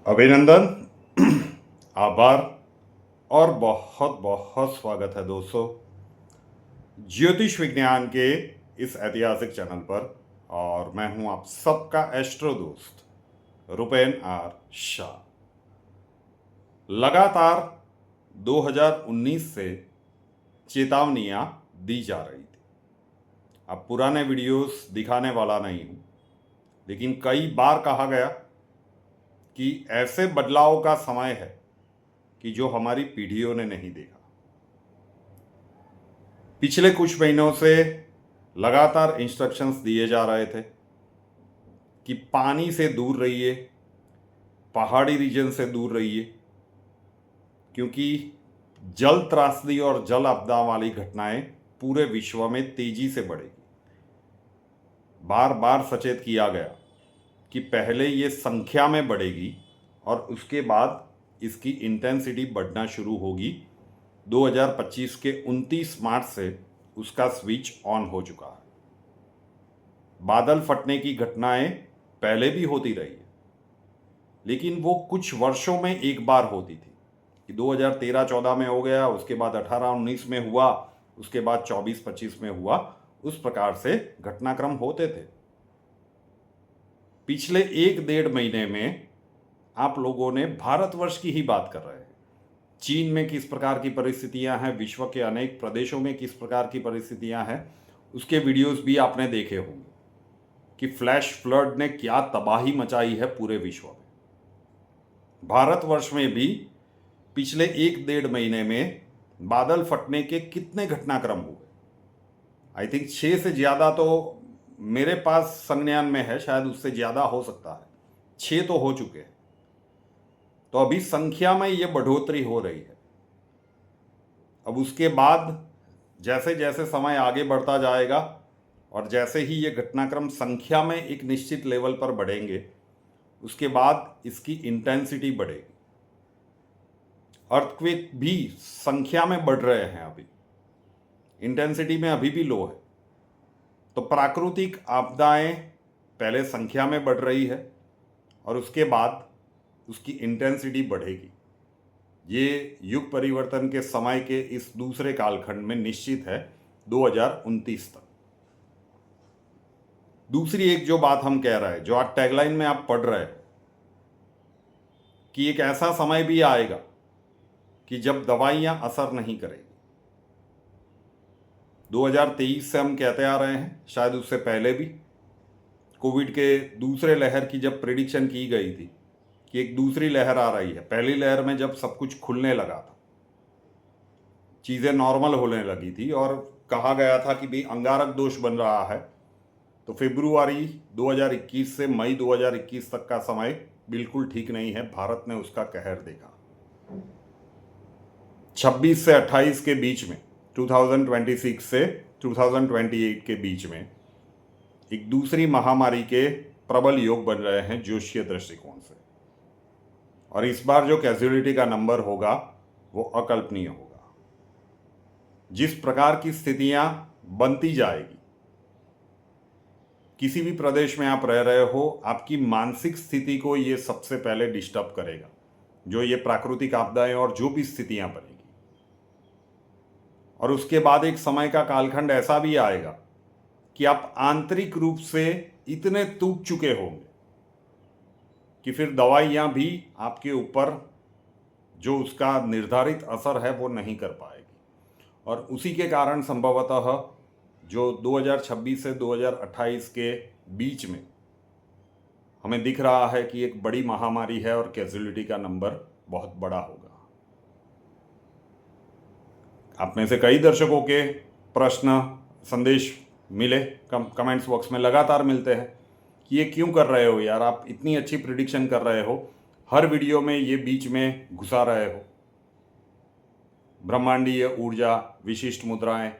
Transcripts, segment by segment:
अभिनंदन। आभार और बहुत बहुत स्वागत है दोस्तों ज्योतिष विज्ञान के इस ऐतिहासिक चैनल पर। और मैं हूं आप सबका एस्ट्रो दोस्त रुपेन आर शाह। लगातार 2019 से चेतावनियां दी जा रही थी। अब पुराने वीडियोस दिखाने वाला नहीं हूं, लेकिन कई बार कहा गया कि ऐसे बदलाव का समय है कि जो हमारी पीढ़ियों ने नहीं देखा। पिछले कुछ महीनों से लगातार इंस्ट्रक्शंस दिए जा रहे थे कि पानी से दूर रहिए, पहाड़ी रीजन से दूर रहिए, क्योंकि जल त्रासदी और जल आपदा वाली घटनाएं पूरे विश्व में तेजी से बढ़ेगी। बार बार सचेत किया गया कि पहले ये संख्या में बढ़ेगी और उसके बाद इसकी इंटेंसिटी बढ़ना शुरू होगी। 2025 के 29 मार्च से उसका स्विच ऑन हो चुका है। बादल फटने की घटनाएं पहले भी होती रही है, लेकिन वो कुछ वर्षों में एक बार होती थी कि 2013-14 में हो गया, उसके बाद 18-19 में हुआ, उसके बाद 24-25 में हुआ। उस प्रकार से घटनाक्रम होते थे। पिछले 1-1.5 महीने में आप लोगों ने भारतवर्ष की ही बात कर रहे हैं। चीन में किस प्रकार की परिस्थितियां हैं, विश्व के अनेक प्रदेशों में किस प्रकार की परिस्थितियां हैं, उसके वीडियोस भी आपने देखे होंगे कि फ्लैश फ्लड ने क्या तबाही मचाई है पूरे विश्व में। भारतवर्ष में भी पिछले 1-1.5 महीने में बादल फटने के कितने घटनाक्रम हुए? आई थिंक 6 से ज़्यादा तो मेरे पास संज्ञान में है, शायद उससे ज़्यादा हो सकता है। 6 तो हो चुके हैं। तो अभी संख्या में ये बढ़ोतरी हो रही है। अब उसके बाद जैसे जैसे समय आगे बढ़ता जाएगा और जैसे ही ये घटनाक्रम संख्या में एक निश्चित लेवल पर बढ़ेंगे, उसके बाद इसकी इंटेंसिटी बढ़ेगी। अर्थक्वेक भी संख्या में बढ़ रहे हैं, अभी इंटेंसिटी में अभी भी लो है। तो प्राकृतिक आपदाएं पहले संख्या में बढ़ रही है और उसके बाद उसकी इंटेंसिटी बढ़ेगी। ये युग परिवर्तन के समय के इस दूसरे कालखंड में निश्चित है, 2029 तक। दूसरी एक जो बात हम कह रहे हैं, जो आज टैगलाइन में आप पढ़ रहे हैं, कि एक ऐसा समय भी आएगा कि जब दवाइयां असर नहीं करेगी। 2023 से हम कहते आ रहे हैं, शायद उससे पहले भी कोविड के दूसरे लहर की जब प्रिडिक्शन की गई थी कि एक दूसरी लहर आ रही है। पहली लहर में जब सब कुछ खुलने लगा था, चीज़ें नॉर्मल होने लगी थी और कहा गया था कि भाई अंगारक दोष बन रहा है, तो फरवरी 2021 से मई 2021 तक का समय बिल्कुल ठीक नहीं है। भारत ने उसका कहर देखा। 26 से 28 के बीच में, 2026 से 2028 के बीच में एक दूसरी महामारी के प्रबल योग बन रहे हैं ज्योतिषीय दृष्टिकोण से। और इस बार जो कैजुअलिटी का नंबर होगा वो अकल्पनीय होगा। जिस प्रकार की स्थितियां बनती जाएगी, किसी भी प्रदेश में आप रह रहे हो, आपकी मानसिक स्थिति को ये सबसे पहले डिस्टर्ब करेगा, जो ये प्राकृतिक आपदाएं और जो भी स्थितियां बनेगी। और उसके बाद एक समय का कालखंड ऐसा भी आएगा कि आप आंतरिक रूप से इतने टूट चुके होंगे कि फिर दवाइयाँ भी आपके ऊपर जो उसका निर्धारित असर है वो नहीं कर पाएगी। और उसी के कारण संभवतः जो 2026 से 2028 के बीच में हमें दिख रहा है कि एक बड़ी महामारी है और कैजुअलिटी का नंबर बहुत बड़ा होगा। आप में से कई दर्शकों के प्रश्न संदेश मिले, कमेंट्स बॉक्स में लगातार मिलते हैं कि ये क्यों कर रहे हो यार, आप इतनी अच्छी प्रिडिक्शन कर रहे हो, हर वीडियो में ये बीच में घुसा रहे हो, ब्रह्मांडीय ऊर्जा, विशिष्ट मुद्राएं।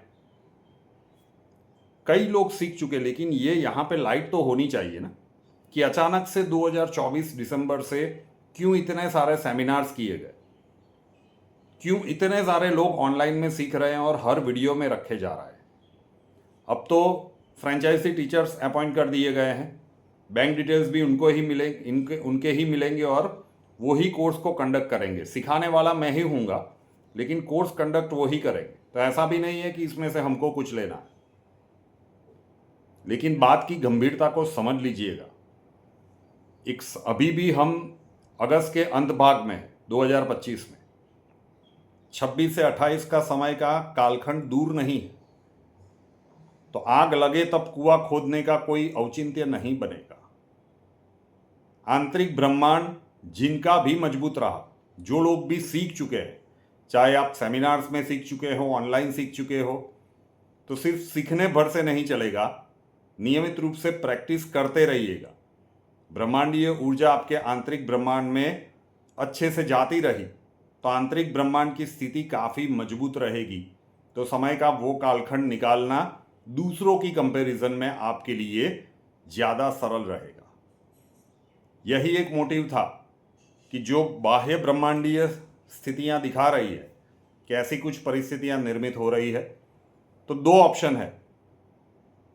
कई लोग सीख चुके, लेकिन ये यहाँ पे लाइट तो होनी चाहिए ना कि अचानक से 2024 दिसंबर से क्यों इतने सारे सेमिनार्स किए गए, क्यों इतने सारे लोग ऑनलाइन में सीख रहे हैं और हर वीडियो में रखे जा रहा है। अब तो फ्रेंचाइजी टीचर्स अपॉइंट कर दिए गए हैं, बैंक डिटेल्स भी उनको ही उनके ही मिलेंगे और वही कोर्स को कंडक्ट करेंगे। सिखाने वाला मैं ही हूँगा, लेकिन कोर्स कंडक्ट वही करेंगे। तो ऐसा भी नहीं है कि इसमें से हमको कुछ लेना है, लेकिन बात की गंभीरता को समझ लीजिएगा। अभी भी हम अगस्त के अंत भाग में 2025 में 26 से 28 का समय का कालखंड दूर नहीं है। तो आग लगे तब कुआं खोदने का कोई औचित्य नहीं बनेगा। आंतरिक ब्रह्मांड जिनका भी मजबूत रहा, जो लोग भी सीख चुके हैं, चाहे आप सेमिनार्स में सीख चुके हो, ऑनलाइन सीख चुके हो, तो सिर्फ सीखने भर से नहीं चलेगा, नियमित रूप से प्रैक्टिस करते रहिएगा। ब्रह्मांडीय ऊर्जा आपके आंतरिक ब्रह्मांड में अच्छे से जाती रही तो आंतरिक ब्रह्मांड की स्थिति काफ़ी मजबूत रहेगी। तो समय का वो कालखंड निकालना दूसरों की कंपैरिजन में आपके लिए ज़्यादा सरल रहेगा। यही एक मोटिव था कि जो बाह्य ब्रह्मांडीय स्थितियां दिखा रही है कि ऐसी कुछ परिस्थितियां निर्मित हो रही है, तो दो ऑप्शन है।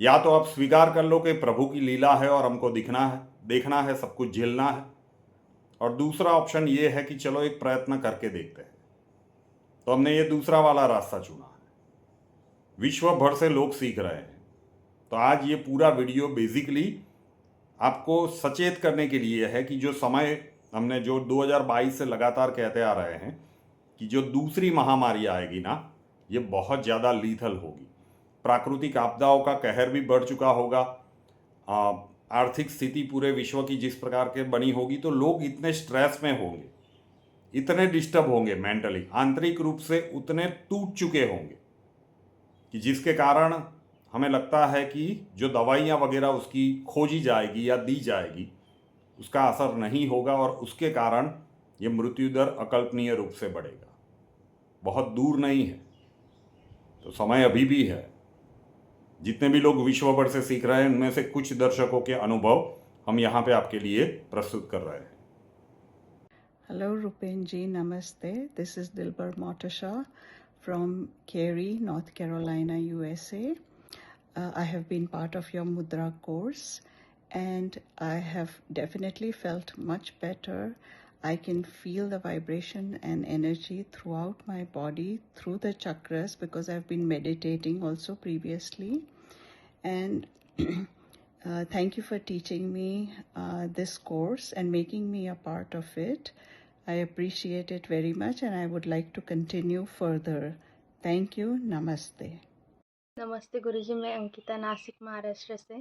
या तो आप स्वीकार कर लो कि प्रभु की लीला है और हमको दिखना है, देखना है, सब कुछ झेलना है, और दूसरा ऑप्शन ये है कि चलो एक प्रयत्न करके देखते हैं। तो हमने ये दूसरा वाला रास्ता चुना है। विश्व भर से लोग सीख रहे हैं। तो आज ये पूरा वीडियो बेसिकली आपको सचेत करने के लिए है कि जो समय हमने जो 2022 से लगातार कहते आ रहे हैं कि जो दूसरी महामारी आएगी ना, ये बहुत ज़्यादा लीथल होगी। प्राकृतिक आपदाओं का कहर भी बढ़ चुका होगा। आर्थिक स्थिति पूरे विश्व की जिस प्रकार के बनी होगी, तो लोग इतने स्ट्रेस में होंगे, इतने डिस्टर्ब होंगे मेंटली, आंतरिक रूप से उतने टूट चुके होंगे कि जिसके कारण हमें लगता है कि जो दवाइयाँ वगैरह उसकी खोजी जाएगी या दी जाएगी, उसका असर नहीं होगा और उसके कारण ये मृत्यु दर अकल्पनीय रूप से बढ़ेगा। बहुत दूर नहीं है, तो समय अभी भी है। जितने भी लोग विश्व भर से सीख रहे हैं, उनमें से कुछ दर्शकों के अनुभव हम यहाँ पे आपके लिए प्रस्तुत कर रहे हैं। Hello Rupen ji, namaste. This is Dilbar Motasha from Cary, North Carolina, USA. I have been part of your Mudra course and I have definitely felt much better. I can feel the vibration and energy throughout my body through the chakras because I've been meditating also previously. And thank you for teaching me this course and making me a part of it. I appreciate it very much and I would like to continue further. Thank you. Namaste. नमस्ते गुरुजी, मैं अंकिता नासिक महाराष्ट्र से।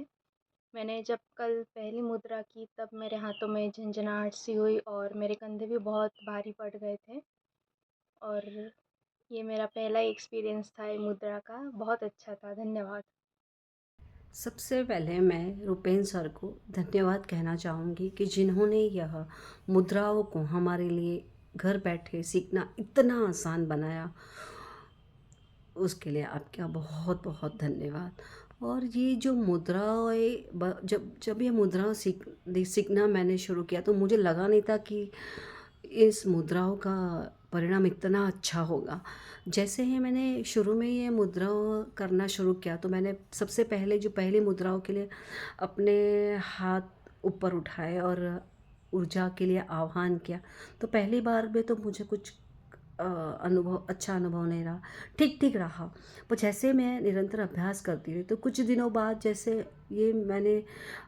मैंने जब कल पहली मुद्रा की तब मेरे हाथों में झंझनाहट सी हुई और मेरे कंधे भी बहुत भारी पड़ गए थे, और ये मेरा पहला एक्सपीरियंस था ये मुद्रा का। बहुत अच्छा था, धन्यवाद। सबसे पहले मैं रुपेन सर को धन्यवाद कहना चाहूँगी कि जिन्होंने यह मुद्राओं को हमारे लिए घर बैठे सीखना इतना आसान बनाया, उसके लिए आपका बहुत बहुत धन्यवाद। और ये जो मुद्राएं जब जब ये मुद्राओं सीखना मैंने शुरू किया तो मुझे लगा नहीं था कि इस मुद्राओं का परिणाम इतना अच्छा होगा। जैसे ही मैंने शुरू में ये मुद्राओं करना शुरू किया तो मैंने सबसे पहले जो पहली मुद्राओं के लिए अपने हाथ ऊपर उठाए और ऊर्जा के लिए आह्वान किया। तो पहली बार में तो मुझे कुछ अच्छा अनुभव नहीं रहा, ठीक ठीक रहा। पर जैसे मैं निरंतर अभ्यास करती रही तो कुछ दिनों बाद जैसे ये मैंने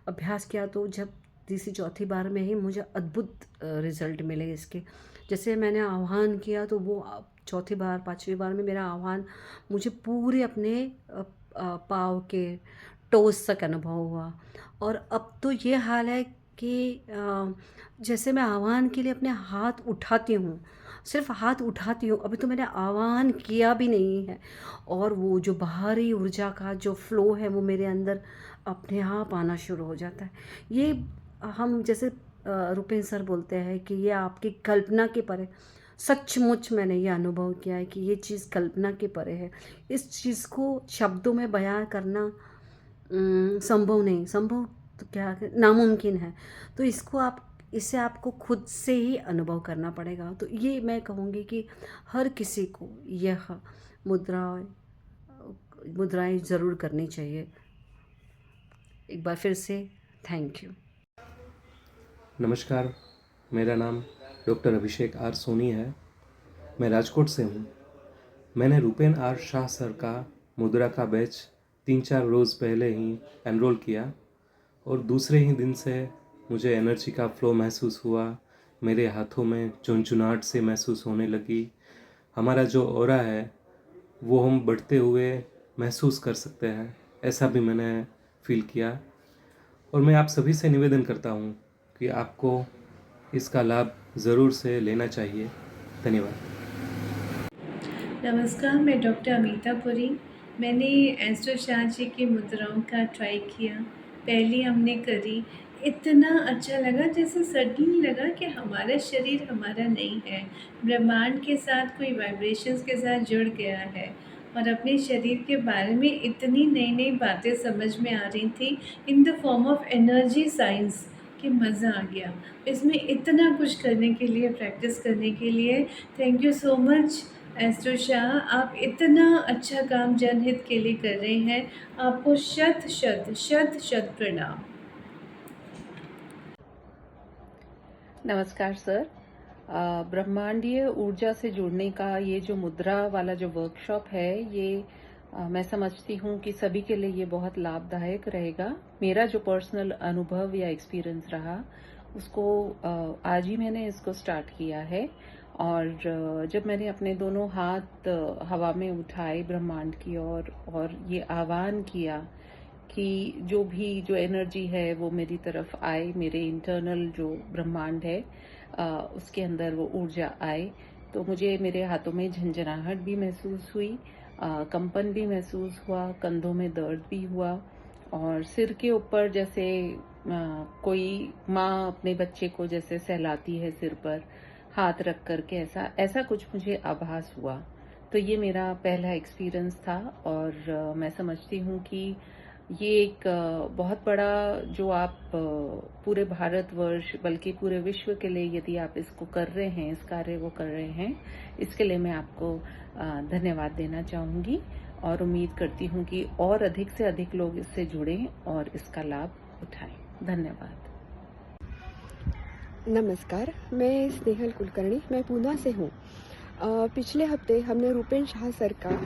अभ्यास किया तो जब तीसरी चौथी बार में ही मुझे अद्भुत रिज़ल्ट मिले इसके। जैसे मैंने आह्वान किया तो वो चौथी बार पांचवी बार में मेरा आह्वान मुझे पूरे अपने पाँव के टोस तक अनुभव हुआ। और अब तो ये हाल है कि जैसे मैं आह्वान के लिए अपने हाथ उठाती हूँ, सिर्फ हाथ उठाती हूँ, अभी तो मैंने आह्वान किया भी नहीं है, और वो जो बाहरी ऊर्जा का जो फ्लो है वो मेरे अंदर अपने आप आना शुरू हो जाता है। ये हम जैसे रुपेन सर बोलते हैं कि ये आपकी कल्पना के परे। सचमुच मैंने ये अनुभव किया है कि ये चीज़ कल्पना के परे है। इस चीज़ को शब्दों में बयां करना संभव नहीं, संभव तो क्या, नामुमकिन है। तो इसे आपको खुद से ही अनुभव करना पड़ेगा। तो ये मैं कहूँगी कि हर किसी को यह मुद्राएं ज़रूर करनी चाहिए। एक बार फिर से थैंक यू। नमस्कार, मेरा नाम डॉक्टर अभिषेक आर सोनी है। मैं राजकोट से हूँ। मैंने रूपेन आर शाह सर का मुद्रा का बैच 3-4 रोज़ पहले ही एनरोल किया और दूसरे ही दिन से मुझे एनर्जी का फ्लो महसूस हुआ। मेरे हाथों में झुनझुनाहट से महसूस होने लगी। हमारा जो ऑरा है वो हम बढ़ते हुए महसूस कर सकते हैं, ऐसा भी मैंने फील किया। और मैं आप सभी से निवेदन करता हूँ कि आपको इसका लाभ ज़रूर से लेना चाहिए। धन्यवाद। नमस्कार, मैं डॉक्टर अमीता पुरी। मैंने एस्ट्रो शाह जी की मुद्राओं का ट्राई किया। पहली हमने करी, इतना अच्छा लगा, जैसे सडनली लगा कि हमारा शरीर हमारा नहीं है, ब्रह्मांड के साथ कोई वाइब्रेशंस के साथ जुड़ गया है और अपने शरीर के बारे में इतनी नई नई बातें समझ में आ रही थी in the form of energy science कि मज़ा आ गया। इसमें इतना कुछ करने के लिए, प्रैक्टिस करने के लिए thank you so much astro Shah. आप इतना अच्छा काम जनहित के लिए कर रहे हैं, आपको शत शत शत शत प्रणाम। नमस्कार सर। ब्रह्मांडीय ऊर्जा से जुड़ने का ये जो मुद्रा वाला जो वर्कशॉप है, ये मैं समझती हूँ कि सभी के लिए ये बहुत लाभदायक रहेगा। मेरा जो पर्सनल अनुभव या एक्सपीरियंस रहा उसको आज ही मैंने इसको स्टार्ट किया है और जब मैंने अपने दोनों हाथ हवा में उठाए ब्रह्मांड की और ये आह्वान किया कि जो एनर्जी है वो मेरी तरफ आए, मेरे इंटरनल जो ब्रह्मांड है उसके अंदर वो ऊर्जा आए, तो मुझे मेरे हाथों में झंझनाहट भी महसूस हुई, कंपन भी महसूस हुआ, कंधों में दर्द भी हुआ और सिर के ऊपर जैसे कोई माँ अपने बच्चे को जैसे सहलाती है सिर पर हाथ रख करके, ऐसा कुछ मुझे आभास हुआ। तो ये मेरा पहला एक्सपीरियंस था और मैं समझती हूँ कि ये एक बहुत बड़ा जो आप पूरे भारतवर्ष बल्कि पूरे विश्व के लिए यदि आप इसको कर रहे हैं, इस कार्य को कर रहे हैं, इसके लिए मैं आपको धन्यवाद देना चाहूँगी और उम्मीद करती हूँ कि और अधिक से अधिक लोग इससे जुड़ें और इसका लाभ उठाएं। धन्यवाद। नमस्कार, मैं स्नेहल कुलकर्णी, मैं पूना से हूँ। पिछले हफ्ते हमने रूपेन शाह सर का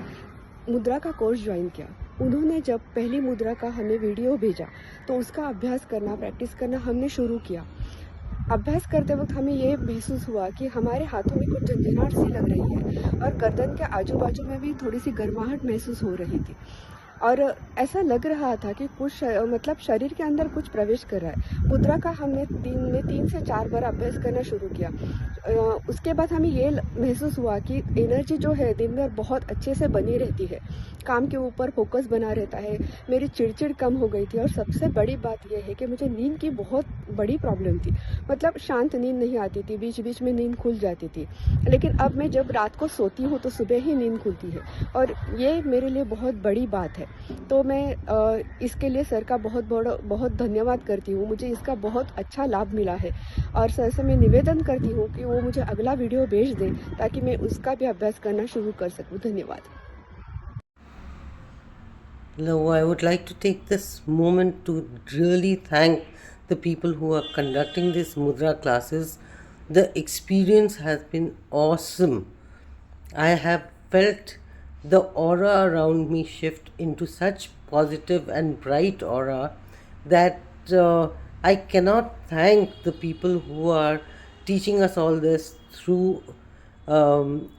मुद्रा का कोर्स ज्वाइन किया। उन्होंने जब पहली मुद्रा का हमें वीडियो भेजा तो उसका अभ्यास करना, प्रैक्टिस करना हमने शुरू किया। अभ्यास करते वक्त हमें ये महसूस हुआ कि हमारे हाथों में कुछ झंझनाहट सी लग रही है और गर्दन के आजू बाजू में भी थोड़ी सी गर्माहट महसूस हो रही थी और ऐसा लग रहा था कि कुछ मतलब शरीर के अंदर कुछ प्रवेश कर रहा है। मुद्रा का हमने दिन में 3 से 4 बार अभ्यास करना शुरू किया। उसके बाद हमें ये महसूस हुआ कि एनर्जी जो है दिन भर बहुत अच्छे से बनी रहती है, काम के ऊपर फोकस बना रहता है, मेरी चिड़चिड़ कम हो गई थी और सबसे बड़ी बात यह है कि मुझे नींद की बहुत बड़ी प्रॉब्लम थी। मतलब शांत नींद नहीं आती थी, बीच बीच में नींद खुल जाती थी, लेकिन अब मैं जब रात को सोती हूँ तो सुबह ही नींद खुलती है और ये मेरे लिए बहुत बड़ी बात है। तो मैं इसके लिए सर का बहुत धन्यवाद करती हूँ। मुझे इसका बहुत अच्छा लाभ मिला है और सर से मैं निवेदन करती हूँ कि वो मुझे अगला वीडियो भेज दें ताकि मैं उसका भी अभ्यास करना शुरू कर सकूँ। धन्यवाद। Hello, I would like to take this moment to really thank the people who are conducting these mudra classes. The experience has been awesome. I have felt the aura around me shift into such positive and bright aura that I cannot thank the people who are teaching us all this through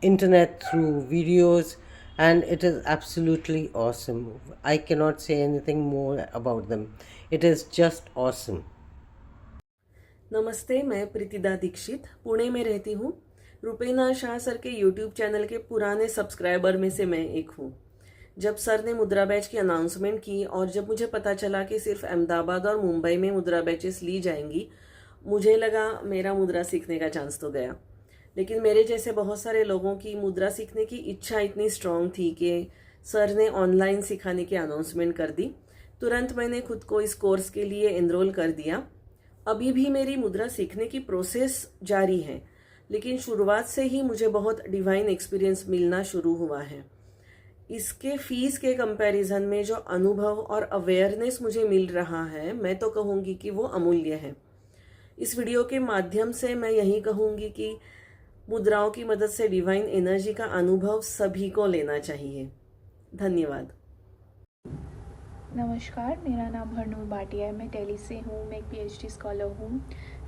internet, through videos, and it is absolutely awesome. I cannot say anything more about them. It is just awesome. नमस्ते, मैं प्रीतिदा दीक्षित पुणे में रहती हूँ। Rupen Shah sir के YouTube channel के पुराने subscriber में से मैं एक हूँ। जब सर ने मुद्रा बैच की अनाउंसमेंट की और जब मुझे पता चला कि सिर्फ अहमदाबाद और मुंबई में मुद्रा बैचेस ली जाएंगी, मुझे लगा मेरा मुद्रा सीखने का चांस तो गया। लेकिन मेरे जैसे बहुत सारे लोगों की मुद्रा सीखने की इच्छा इतनी स्ट्रांग थी कि सर ने ऑनलाइन सिखाने की अनाउंसमेंट कर दी। तुरंत मैंने खुद को इस कोर्स के लिए एनरोल कर दिया। अभी भी मेरी मुद्रा सीखने की प्रोसेस जारी है, लेकिन शुरुआत से ही मुझे बहुत डिवाइन एक्सपीरियंस मिलना शुरू हुआ है। इसके फीस के कंपैरिजन में जो अनुभव और अवेयरनेस मुझे मिल रहा है, मैं तो कहूँगी कि वो अमूल्य है। इस वीडियो के माध्यम से मैं यही कहूँगी कि मुद्राओं की मदद से डिवाइन एनर्जी का अनुभव सभी को लेना चाहिए। धन्यवाद। नमस्कार, मेरा नाम हरनूर भाटिया है। मैं दिल्ली से हूँ। मैं एक पीएचडी स्कॉलर हूँ।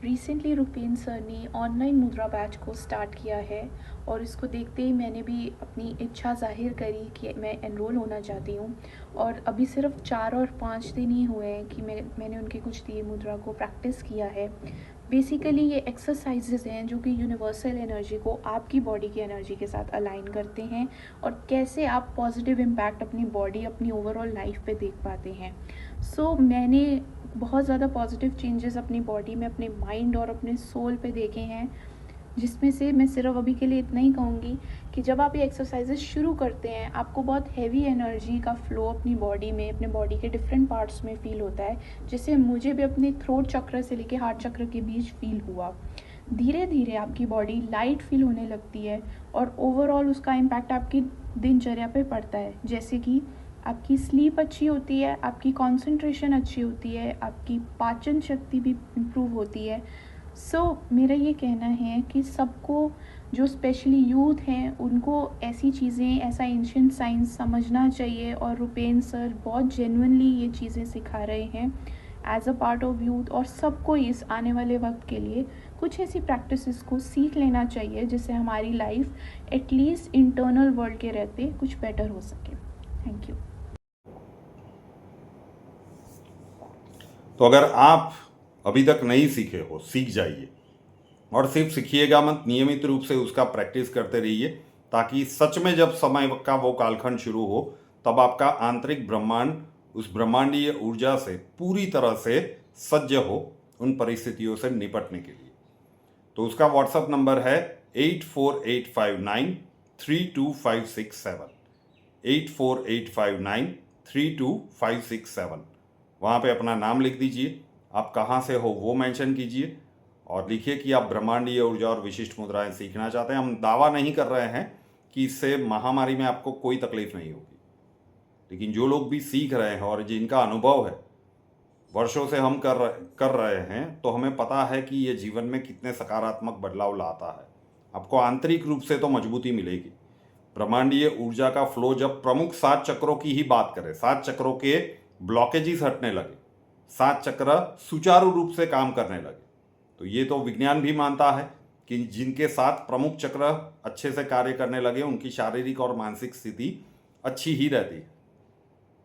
रिसेंटली रुपेन सर ने ऑनलाइन मुद्रा बैच को स्टार्ट किया है और इसको देखते ही मैंने भी अपनी इच्छा जाहिर करी कि मैं एनरोल होना चाहती हूँ। और अभी सिर्फ 4 और 5 दिन ही हुए हैं कि मैंने उनके कुछ दिए मुद्रा को प्रैक्टिस किया है। बेसिकली ये एक्सरसाइजेज हैं जो कि यूनिवर्सल एनर्जी को आपकी बॉडी की एनर्जी के साथ अलाइन करते हैं और कैसे आप पॉजिटिव इम्पैक्ट अपनी बॉडी, अपनी ओवरऑल लाइफ पे देख पाते हैं। सो मैंने बहुत ज़्यादा पॉजिटिव चेंजेस अपनी बॉडी में, अपने माइंड और अपने सोल पे देखे हैं, जिसमें से मैं सिर्फ अभी के लिए इतना ही कहूँगी कि जब आप ये एक्सरसाइजेस शुरू करते हैं आपको बहुत हैवी एनर्जी का फ्लो अपनी बॉडी में, अपने बॉडी के डिफरेंट पार्ट्स में फ़ील होता है, जैसे मुझे भी अपने थ्रोट चक्र से लेके हार्ट चक्र के बीच फ़ील हुआ। धीरे धीरे आपकी बॉडी लाइट फील होने लगती है और ओवरऑल उसका इम्पैक्ट आपकी दिनचर्या पे पड़ता है, जैसे कि आपकी स्लीप अच्छी होती है, आपकी कंसंट्रेशन अच्छी होती है, आपकी पाचन शक्ति भी इम्प्रूव होती है। सो मेरा ये कहना है कि सबको, जो स्पेशली यूथ हैं, उनको ऐसी चीज़ें, ऐसा एंशिएंट साइंस समझना चाहिए और रुपेन सर बहुत जेन्युइनली ये चीज़ें सिखा रहे हैं as a part of youth. और सबको इस आने वाले वक्त के लिए कुछ ऐसी प्रैक्टिसेस को सीख लेना चाहिए जिससे हमारी लाइफ एटलीस्ट इंटरनल वर्ल्ड के रहते कुछ बेटर हो सके। Thank you. तो अगर आप अभी तक नहीं सीखे हो, सीख जाइए और सिर्फ सीखिएगा मत, नियमित रूप से उसका प्रैक्टिस करते रहिए ताकि सच में जब समय का वो कालखंड शुरू हो तब आपका आंतरिक ब्रह्मांड उस ब्रह्मांडीय ऊर्जा से पूरी तरह से सज्ज हो उन परिस्थितियों से निपटने के लिए। तो उसका व्हाट्सएप नंबर है 8485932567, 8485932567। वहाँ पे अपना नाम लिख दीजिए, आप कहाँ से हो वो मेंशन कीजिए और लिखिए कि आप ब्रह्मांडीय ऊर्जा और विशिष्ट मुद्राएं सीखना चाहते हैं। हम दावा नहीं कर रहे हैं कि इससे महामारी में आपको कोई तकलीफ नहीं होगी, लेकिन जो लोग भी सीख रहे हैं और जिनका अनुभव है, वर्षों से हम कर रहे हैं, तो हमें पता है कि ये जीवन में कितने सकारात्मक बदलाव लाता है। आपको आंतरिक रूप से तो मजबूती मिलेगी। ब्रह्मांडीय ऊर्जा का फ्लो जब प्रमुख 7 चक्रों की ही बात करें, 7 चक्रों के ब्लॉकेजेस हटने लगे, 7 चक्र सुचारू रूप से काम करने लगे, तो ये तो विज्ञान भी मानता है कि जिनके 7 प्रमुख चक्र अच्छे से कार्य करने लगे उनकी शारीरिक और मानसिक स्थिति अच्छी ही रहती है।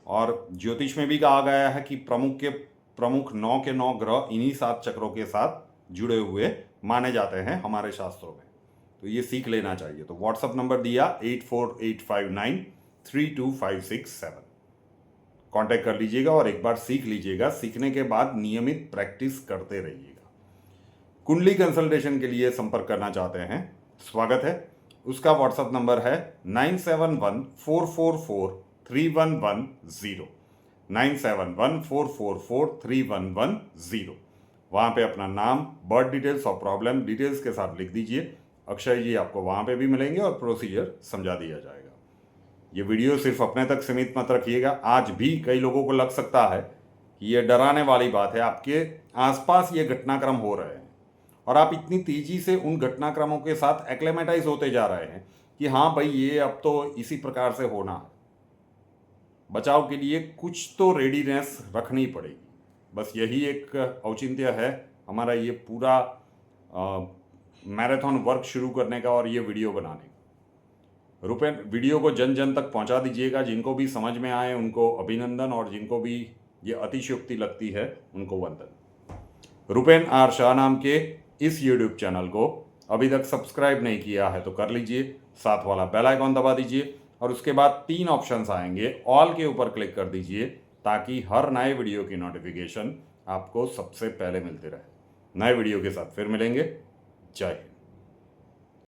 और ज्योतिष में भी कहा गया है कि प्रमुख 9 के 9 ग्रह इन्हीं 7 चक्रों के साथ जुड़े हुए माने जाते हैं हमारे शास्त्रों में। तो ये सीख लेना चाहिए। तो व्हाट्सएप नंबर दिया 8485932567, कांटेक्ट कर लीजिएगा और एक बार सीख लीजिएगा। सीखने के बाद नियमित प्रैक्टिस करते रहिएगा। कुंडली कंसल्टेशन के लिए संपर्क करना चाहते हैं, स्वागत है। उसका व्हाट्सएप नंबर है 9714443110, 9714443110। वहाँ पे अपना नाम, बर्थ डिटेल्स और प्रॉब्लम डिटेल्स के साथ लिख दीजिए। अक्षय जी आपको वहाँ पे भी मिलेंगे और प्रोसीजर समझा दिया जाएगा। ये वीडियो सिर्फ अपने तक सीमित मत रखिएगा। आज भी कई लोगों को लग सकता है कि ये डराने वाली बात है, आपके आसपास ये घटनाक्रम हो रहे हैं और आप इतनी तेजी से उन घटनाक्रमों के साथ एक्लेमेटाइज होते जा रहे हैं कि हाँ भाई ये अब तो इसी प्रकार से होना है। बचाव के लिए कुछ तो रेडीनेस रखनी पड़ेगी। बस यही एक औचित्य है हमारा ये पूरा मैराथन वर्क शुरू करने का और ये वीडियो बनाने का। रुपेन वीडियो को जन जन तक पहुंचा दीजिएगा। जिनको भी समझ में आए उनको अभिनंदन और जिनको भी ये अतिशयोक्ति लगती है उनको वंदन। रुपेन आर शाह नाम के इस यूट्यूब चैनल को अभी तक सब्सक्राइब नहीं किया है तो कर लीजिए, साथ वाला बेल आइकॉन दबा दीजिए और उसके बाद 3 ऑप्शंस आएंगे, ऑल के ऊपर क्लिक कर दीजिए ताकि हर नए वीडियो की नोटिफिकेशन आपको सबसे पहले मिलती रहे। नए वीडियो के साथ फिर मिलेंगे। जय हिंद।